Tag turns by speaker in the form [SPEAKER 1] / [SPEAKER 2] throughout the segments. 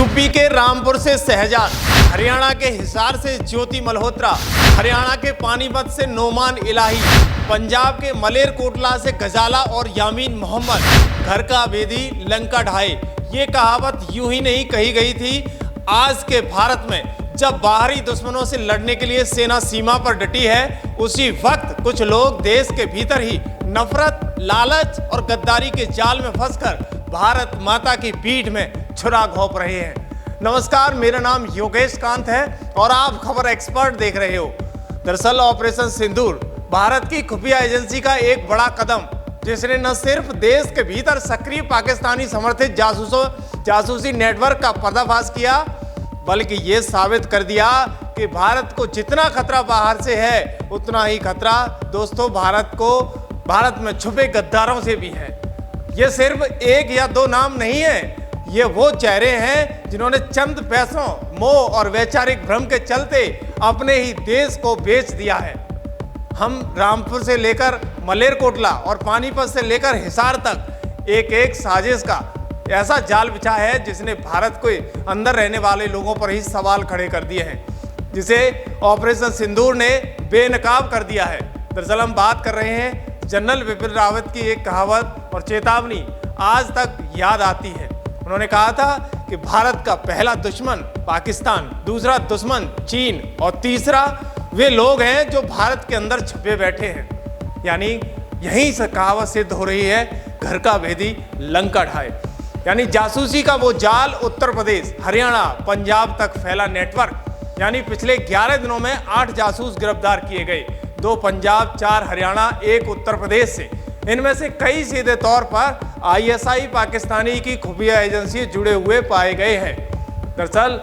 [SPEAKER 1] UP के रामपुर से शहजाद, हरियाणा के हिसार से ज्योति मल्होत्रा, हरियाणा के पानीपत से नोमान इलाही, पंजाब के मलेरकोटला से गजाला और यामीन मोहम्मद, घर का बेदी लंका ढाए। ये कहावत यूं ही नहीं कही गई थी। आज के भारत में जब बाहरी दुश्मनों से लड़ने के लिए सेना सीमा पर डटी है, उसी वक्त कुछ लोग देश के भीतर ही नफरत, लालच और गद्दारी के जाल में फंसकर भारत माता की पीठ में छुरा घोंप रहे हैं। नमस्कार, मेरा नाम योगेश कांत है और आप खबर एक्सपर्ट देख रहे हो। दरअसल ऑपरेशन सिंदूर भारत की खुफिया एजेंसी का एक बड़ा कदम, जिसने न सिर्फ देश के भीतर सक्रिय पाकिस्तानी समर्थित जासूसी नेटवर्क का पर्दाफाश किया, बल्कि ये साबित कर दिया कि भारत को जितना खतरा बाहर से है, उतना ही खतरा दोस्तों भारत में छुपे गद्दारों से भी है। ये सिर्फ एक या दो नाम नहीं है, ये वो चेहरे हैं जिन्होंने चंद पैसों, मोह और वैचारिक भ्रम के चलते अपने ही देश को बेच दिया है। हम रामपुर से लेकर मलेरकोटला और पानीपत से लेकर हिसार तक एक एक साजिश का ऐसा जाल बिछा है, जिसने भारत के अंदर रहने वाले लोगों पर ही सवाल खड़े कर दिए हैं, जिसे ऑपरेशन सिंदूर ने बेनकाब कर दिया है। दरअसल हम बात कर रहे हैं जनरल बिपिन रावत की एक कहावत और चेतावनी आज तक याद आती है। उन्होंने कहा था कि भारत का पहला दुश्मन पाकिस्तान, दूसरा दुश्मन चीन और तीसरा वे लोग हैं जो भारत के अंदर छुपे बैठे हैं। यानी यहीं से कहावत सिद्ध हो रही है, घर का भेदी लंका ढाए। यानी जासूसी का वो जाल उत्तर प्रदेश, हरियाणा, पंजाब तक फैला नेटवर्क। यानी पिछले 11 दिनों में 8 जासूस गिरफ्तार किए गए, 2 पंजाब, 4 हरियाणा, 1 उत्तर प्रदेश से। इनमें से कई सीधे तौर पर आईएसआई पाकिस्तानी की खुफिया एजेंसी जुड़े हुए पाए गए हैं। दरअसल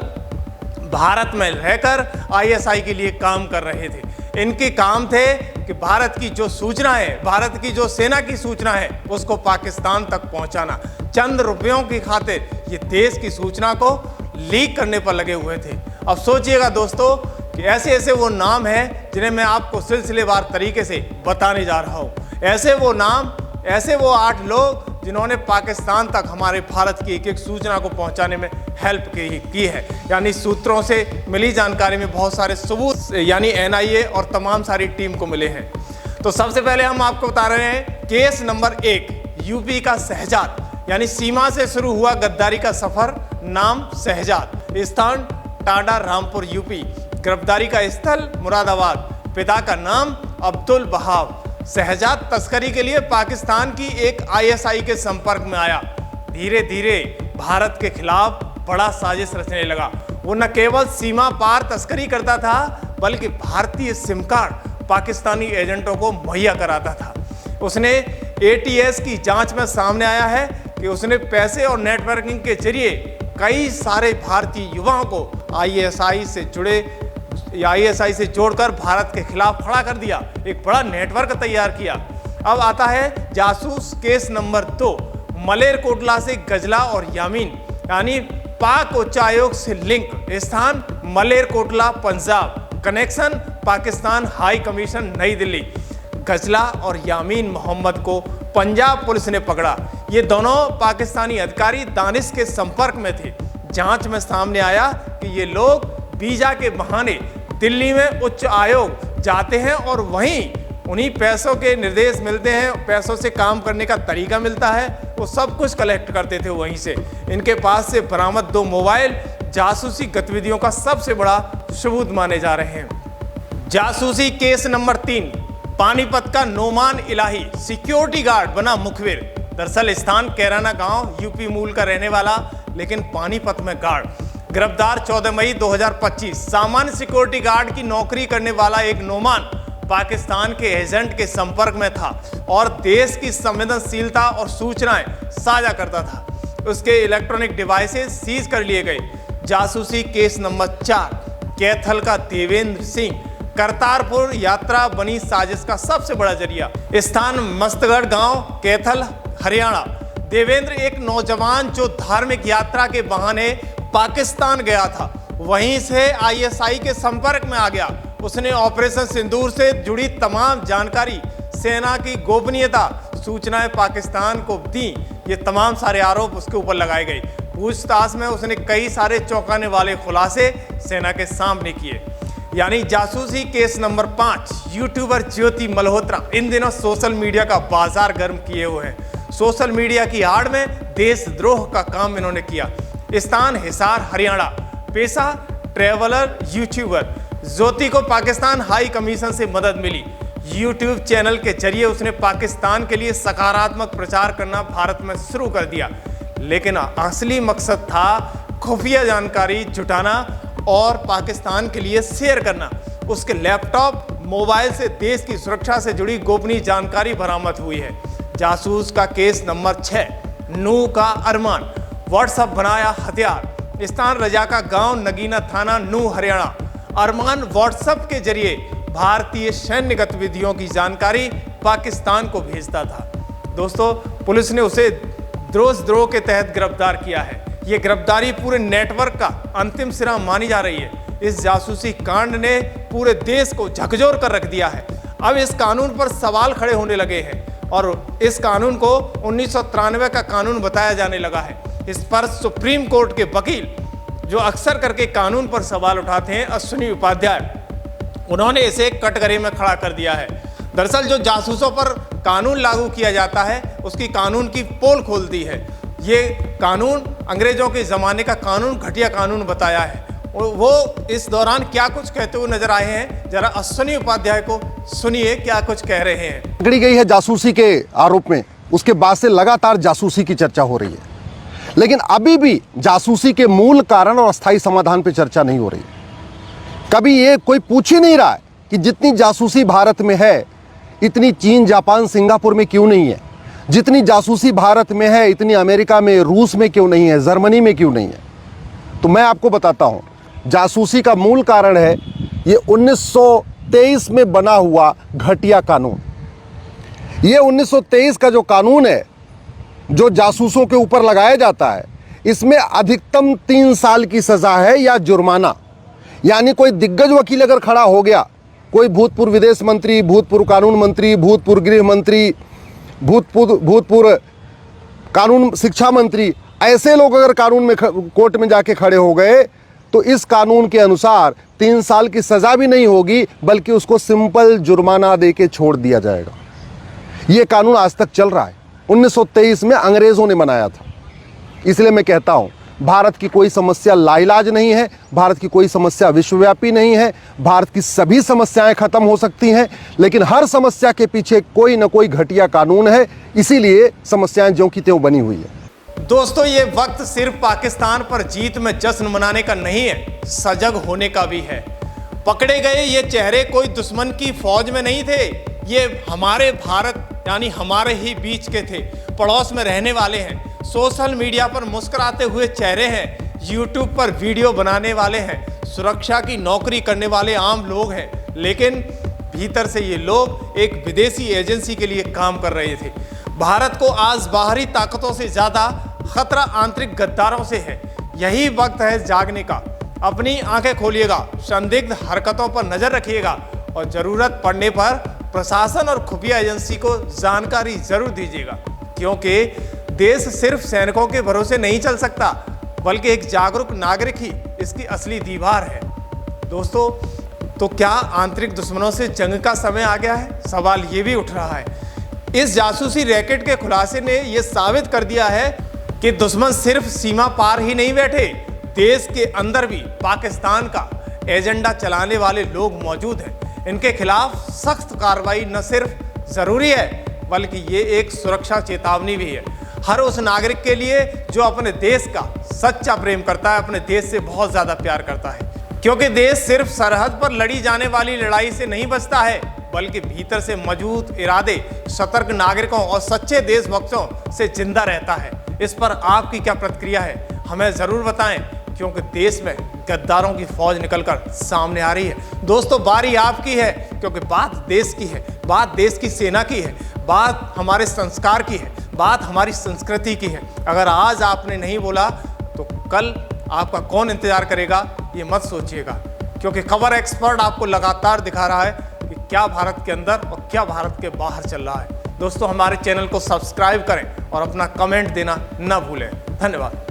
[SPEAKER 1] भारत में रहकर आईएसआई के लिए काम कर रहे थे। इनके काम थे कि भारत की जो सूचना है, भारत की जो सेना की सूचना है, उसको पाकिस्तान तक पहुंचाना। चंद रुपयों की खातिर ये देश की सूचना को लीक करने पर लगे हुए थे। अब सोचिएगा दोस्तों कि ऐसे ऐसे वो नाम हैं जिन्हें मैं आपको सिलसिलेवार तरीके से बताने जा रहा हूँ। ऐसे वो 8 लोग जिन्होंने पाकिस्तान तक हमारे भारत की एक एक सूचना को पहुंचाने में हेल्प की है। यानी सूत्रों से मिली जानकारी में बहुत सारे सबूत यानी एनआईए और तमाम सारी टीम को मिले हैं। तो सबसे पहले हम आपको बता रहे हैं केस नंबर 1, यूपी का शहजाद। यानी सीमा से शुरू हुआ गद्दारी का सफर। नाम शहजाद, स्थान टांडा, रामपुर, यूपी। गिरफ्तारी का स्थल मुरादाबाद। पिता का नाम अब्दुल बहाव। शहजाद तस्करी के लिए पाकिस्तान की एक आईएसआई के संपर्क में आया। धीरे धीरे भारत के खिलाफ बड़ा साजिश रचने लगा। वो न केवल सीमा पार तस्करी करता था, बल्कि भारतीय सिम कार्ड पाकिस्तानी एजेंटों को मुहैया कराता था। उसने एटीएस की जांच में सामने आया है कि उसने पैसे और नेटवर्किंग के जरिए कई सारे भारतीय युवाओं को आईएसआई से जोड़कर भारत के खिलाफ खड़ा कर दिया। एक बड़ा नेटवर्क तैयार किया। अब आता है जासूस केस नंबर 2, मलेरकोटला से गजला और यामीन। यानी पाक उच्चायोग से लिंक। स्थान Malerkotla, Punjab. Connection Pakistan high commission, नई दिल्ली। गजला और यामीन मोहम्मद को पंजाब पुलिस ने पकड़ा। ये दोनों पाकिस्तानी अधिकारी दानिश के संपर्क में थे। जांच में सामने आया कि ये लोग वीजा के बहाने दिल्ली में उच्च आयोग जाते हैं और वहीं उन्हीं पैसों के निर्देश मिलते हैं, पैसों से काम करने का तरीका मिलता है। वो सब कुछ कलेक्ट करते थे वहीं से। इनके पास से बरामद 2 मोबाइल जासूसी गतिविधियों का सबसे बड़ा सबूत माने जा रहे हैं। जासूसी केस नंबर 3, पानीपत का नोमान इलाही, सिक्योरिटी गार्ड बना मुखबिर। दरअसल स्थान कैराना गांव, यूपी मूल का रहने वाला, लेकिन पानीपत में गार्ड। गिरफ्तार 14 मई 2025। सामान्य सिक्योरिटी गार्ड की नौकरी करने वाला एक नोमान पाकिस्तान के एजेंट के संपर्क में था और देश की संवेदनशीलता और सूचनाएं साझा करता था। उसके इलेक्ट्रॉनिक डिवाइसेस सीज कर लिए गए। जासूसी केस नंबर 4, कैथल का देवेंद्र सिंह। करतारपुर यात्रा बनी साजिश का सबसे बड़ा जरिया। स्थान मस्तगढ़ गांव, कैथल, हरियाणा। देवेंद्र एक नौजवान जो धार्मिक यात्रा के बहाने पाकिस्तान गया था, वहीं से आईएसआई के संपर्क में आ गया। उसने ऑपरेशन सिंदूर से जुड़ी तमाम जानकारी, सेना की गोपनीयता सूचनाएं पाकिस्तान को दी। ये तमाम सारे आरोप उसके ऊपर लगाए गए। पूछताछ में उसने कई सारे चौंकाने वाले खुलासे सेना के सामने किए। यानी जासूसी केस नंबर 5, यूट्यूबर ज्योति मल्होत्रा इन दिनों सोशल मीडिया का बाजार गर्म किए हुए हैं। सोशल मीडिया की आड़ में देशद्रोह का काम इन्होंने किया। स्थान हिसार हरियाणा, पेशा ट्रैवलर यूट्यूबर। ज्योति को पाकिस्तान हाई कमीशन से मदद मिली। यूट्यूब चैनल के जरिए उसने पाकिस्तान के लिए सकारात्मक प्रचार करना भारत में शुरू कर दिया, लेकिन असली मकसद था खुफिया जानकारी जुटाना और पाकिस्तान के लिए शेयर करना। उसके लैपटॉप मोबाइल से देश की सुरक्षा से जुड़ी गोपनीय जानकारी बरामद हुई है। जासूस का केस नंबर 6, नूह का अरमान। व्हाट्सएप बनाया हथियार। स्थान रजाका गांव, नगीना थाना, नूह हरियाणा। अरमान व्हाट्सएप के जरिए भारतीय सैन्य गतिविधियों की जानकारी पाकिस्तान को भेजता था। दोस्तों, पुलिस ने उसे देशद्रोह के तहत गिरफ्तार किया है। ये गिरफ्तारी पूरे नेटवर्क का अंतिम सिरा मानी जा रही है। इस जासूसी कांड ने पूरे देश को झकझोर कर रख दिया है। अब इस कानून पर सवाल खड़े होने लगे हैं और इस कानून को 1993 का कानून बताया जाने लगा है। इस पर सुप्रीम कोर्ट के वकील जो अक्सर करके कानून पर सवाल उठाते हैं, अश्विनी उपाध्याय, उन्होंने इसे कटघरे में खड़ा कर दिया है। दरअसल जो जासूसों पर कानून लागू किया जाता है उसकी कानून की पोल खोल दी है। ये कानून अंग्रेजों के ज़माने का कानून, घटिया कानून बताया है। और वो इस दौरान क्या कुछ कहते हुए नजर आए हैं, जरा अश्विनी उपाध्याय को सुनिए क्या कुछ कह रहे हैं।
[SPEAKER 2] पकड़ी गई है जासूसी के आरोप में, उसके बाद से लगातार जासूसी की चर्चा हो रही है, लेकिन अभी भी जासूसी के मूल कारण और अस्थायी समाधान पर चर्चा नहीं हो रही। कभी ये कोई पूछ ही नहीं रहा है कि जितनी जासूसी भारत में है इतनी चीन, जापान, सिंगापुर में क्यों नहीं है। जितनी जासूसी भारत में है इतनी अमेरिका में, रूस में क्यों नहीं है, जर्मनी में क्यों नहीं है। तो मैं आपको बताता हूं, जासूसी का मूल कारण है ये 1923 में बना हुआ घटिया कानून। ये 1923 का जो कानून है जो जासूसों के ऊपर लगाया जाता है, इसमें अधिकतम 3 साल की सजा है या जुर्माना। यानी कोई दिग्गज वकील अगर खड़ा हो गया, कोई भूतपूर्व विदेश मंत्री, भूतपूर्व कानून मंत्री, भूतपूर्व गृह मंत्री, भूतपूर्व कानून शिक्षा मंत्री, ऐसे लोग अगर कानून में कोर्ट में जाके खड़े हो गए तो इस कानून के अनुसार 3 साल की सजा भी नहीं होगी, बल्कि उसको सिंपल जुर्माना दे के छोड़ दिया जाएगा। ये कानून आज तक चल रहा है। 1923 में अंग्रेजों ने बनाया था। इसलिए मैं कहता हूं, भारत की कोई समस्या लाइलाज नहीं है, भारत की कोई समस्या विश्वव्यापी नहीं है। भारत की सभी समस्याएं खत्म हो सकती हैं, लेकिन हर समस्या के पीछे कोई ना कोई घटिया कानून है, इसीलिए समस्याएं ज्यों की त्यों बनी हुई है।
[SPEAKER 1] दोस्तों, ये वक्त सिर्फ पाकिस्तान पर जीत में जश्न मनाने का नहीं है, सजग होने का भी है। पकड़े गए ये चेहरे कोई दुश्मन की फौज में नहीं थे, ये हमारे भारत यानी हमारे ही बीच के थे, पड़ोस में रहने वाले हैं। सोशल मीडिया पर मुस्कुराते हुए चेहरे हैं, यूट्यूब पर वीडियो बनाने वाले हैं, सुरक्षा की नौकरी करने वाले आम लोग हैं, लेकिन भीतर से ये लोग एक विदेशी एजेंसी के लिए काम कर रहे थे। भारत को आज बाहरी ताकतों से ज़्यादा खतरा आंतरिक गद्दारों से है। यही वक्त है जागने का। अपनी आंखें खोलिएगा, संदिग्ध हरकतों पर नजर रखिएगा और ज़रूरत पड़ने पर प्रशासन और खुफिया एजेंसी को जानकारी जरूर दीजिएगा, क्योंकि देश सिर्फ सैनिकों के भरोसे नहीं चल सकता, बल्कि एक जागरूक नागरिक ही इसकी असली दीवार है। दोस्तों, तो क्या आंतरिक दुश्मनों से जंग का समय आ गया है? सवाल ये भी उठ रहा है। इस जासूसी रैकेट के खुलासे ने यह साबित कर दिया है कि दुश्मन सिर्फ सीमा पार ही नहीं बैठे, देश के अंदर भी पाकिस्तान का एजेंडा चलाने वाले लोग मौजूद हैं। इनके खिलाफ सख्त कार्रवाई न सिर्फ जरूरी है, बल्कि ये एक सुरक्षा चेतावनी भी है हर उस नागरिक के लिए जो अपने देश का सच्चा प्रेम करता है, अपने देश से बहुत ज्यादा प्यार करता है। क्योंकि देश सिर्फ सरहद पर लड़ी जाने वाली लड़ाई से नहीं बचता है, बल्कि भीतर से मजबूत इरादे, सतर्क नागरिकों और सच्चे देशभक्तों से जिंदा रहता है। इस पर आपकी क्या प्रतिक्रिया है, हमें जरूर बताएं, क्योंकि देश में गद्दारों की फौज निकलकर सामने आ रही है। दोस्तों, बारी आपकी है, क्योंकि बात देश की है, बात देश की सेना की है, बात हमारे संस्कार की है, बात हमारी संस्कृति की है। अगर आज आपने नहीं बोला तो कल आपका कौन इंतजार करेगा, ये मत सोचिएगा, क्योंकि खबर एक्सपर्ट आपको लगातार दिखा रहा है कि क्या भारत के अंदर और क्या भारत के बाहर चल रहा है। दोस्तों, हमारे चैनल को सब्सक्राइब करें और अपना कमेंट देना न भूलें। धन्यवाद।